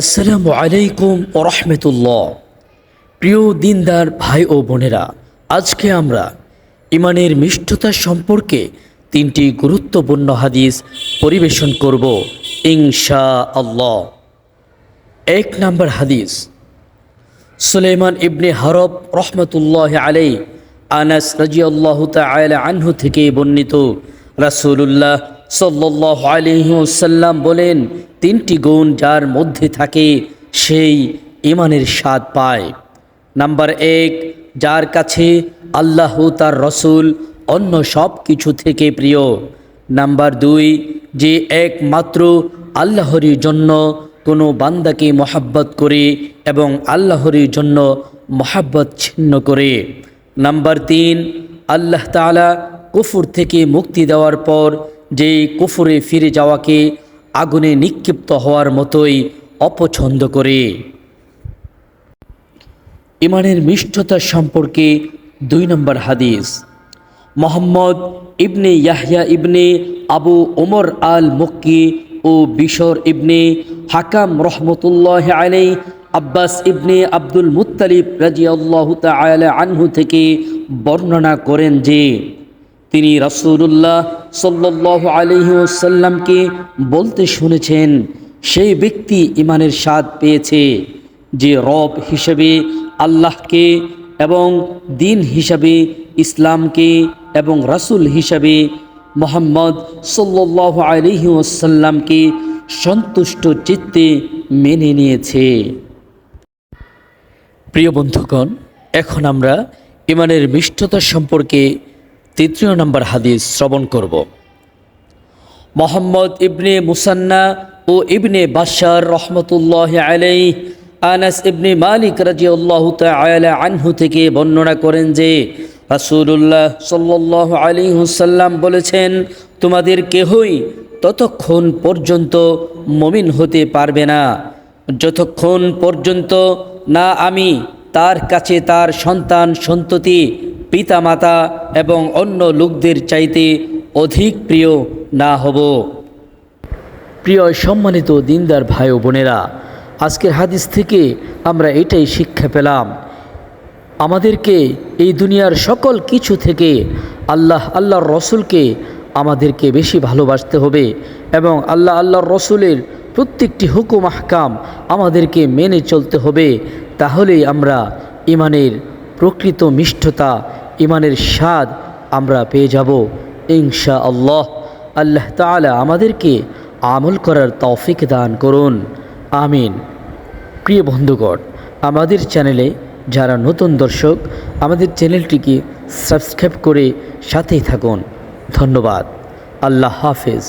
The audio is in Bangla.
আসসালামু আলাইকুম ওয়া রাহমাতুল্লাহ। প্রিয় দিনদার ভাই ও বোনেরা, আজকে আমরা ইমানের মিষ্টতা সম্পর্কে তিনটি গুরুত্বপূর্ণ হাদিস পরিবেশন করব ইনশাআল্লাহ। ১ নম্বর হাদিস, সুলাইমান ইবনে হারব রহমতুল্লাহ আলাই আনাস রাদিয়াল্লাহু তাআলা আনহু থেকে বর্ণিত, রাসূলুল্লাহ সাল্লাল্লাহু আলাইহি ওয়াসাল্লাম বলেন, তিনটি গুণ যার মধ্যে থাকে সেই ঈমানের স্বাদ পায়। নাম্বার ১, যার কাছে আল্লাহ তার রসুল অন্য সব কিছু থেকে প্রিয়। নাম্বার ২, যে একমাত্র আল্লাহরই জন্য কোনো বান্দাকে মহাব্বত করে এবং আল্লাহরই জন্য মহাব্বত ছিন্ন করে। নাম্বার ৩, আল্লাহ তাআলা কুফর থেকে মুক্তি দেওয়ার পর যে কুফরে ফিরে যাওয়াকে আগুনে নিক্ষিপ্ত হওয়ার মতোই অপছন্দ করে। ইমানের মিষ্টতা সম্পর্কে ২ নম্বর হাদিস, মোহাম্মদ ইবনে ইয়াহয়া ইবনে আবু ওমর আল মক্কি ও বিশর ইবনে হাকাম রহমতুল্লাহ আলাই আব্বাস ইবনে আব্দুল মুত্তালিব রাদিয়াল্লাহু তাআলা আনহু থেকে বর্ণনা করেন যে তিনি রাসূলুল্লাহ সাল্লাল্লাহু আলাইহি ওয়াসাল্লামকে বলতে শুনেছেন, সেই ব্যক্তি ঈমানের স্বাদ পেয়েছে যে রব হিসেবে আল্লাহকে এবং দিন হিসাবে ইসলামকে এবং রাসূল হিসাবে মুহাম্মদ সাল্লাল্লাহু আলাইহি ওয়াসাল্লামকে সন্তুষ্ট চিত্তে মেনে নিয়েছে। প্রিয় বন্ধুগণ, এখন আমরা ঈমানের মিষ্টতা সম্পর্কে ৩য় নম্বর হাদিস শ্রবণ করব। মোহাম্মদ ইবনে মুসান্না ও ইবনে বাশার রহমতুল্লাহ আলাইহি আনাস ইবনে মালিক রাদিয়াল্লাহু তাআলা আনহু থেকে বর্ণনা করেন যে রাসূলুল্লাহ সাল্লাল্লাহু আলাইহি ওয়াসাল্লাম বলেছেন, তোমাদের কেহই ততক্ষণ পর্যন্ত মুমিন হতে পারবে না যতক্ষণ পর্যন্ত না আমি তার কাছে তার সন্তান সন্ততি পিতামাতা এবং অন্য লোকদের চাইতে অধিক প্রিয় না হব। প্রিয় সম্মানিত দিনদার ভাই ও বোনেরা, আজকের হাদিস থেকে আমরা এটাই শিক্ষা পেলাম, আমাদেরকে এই দুনিয়ার সকল কিছু থেকে আল্লাহর রসুলকে আমাদেরকে বেশি ভালোবাসতে হবে এবং আল্লাহর রসুলের প্রত্যেকটি হুকুম আহকাম আমাদেরকে মেনে চলতে হবে। তাহলেই আমরা ঈমানের প্রকৃত মিষ্টতা, ঈমানের স্বাদ আমরা পেয়ে যাব ইনশাআল্লাহ। আল্লাহ তাআলা আমাদেরকে আমল করার তৌফিক দান করুন, আমিন। প্রিয় বন্ধুগণ, আমাদের চ্যানেলে যারা নতুন দর্শক, আমাদের চ্যানেলটিকে সাবস্ক্রাইব করে সাথেই থাকুন। ধন্যবাদ। আল্লাহ হাফেজ।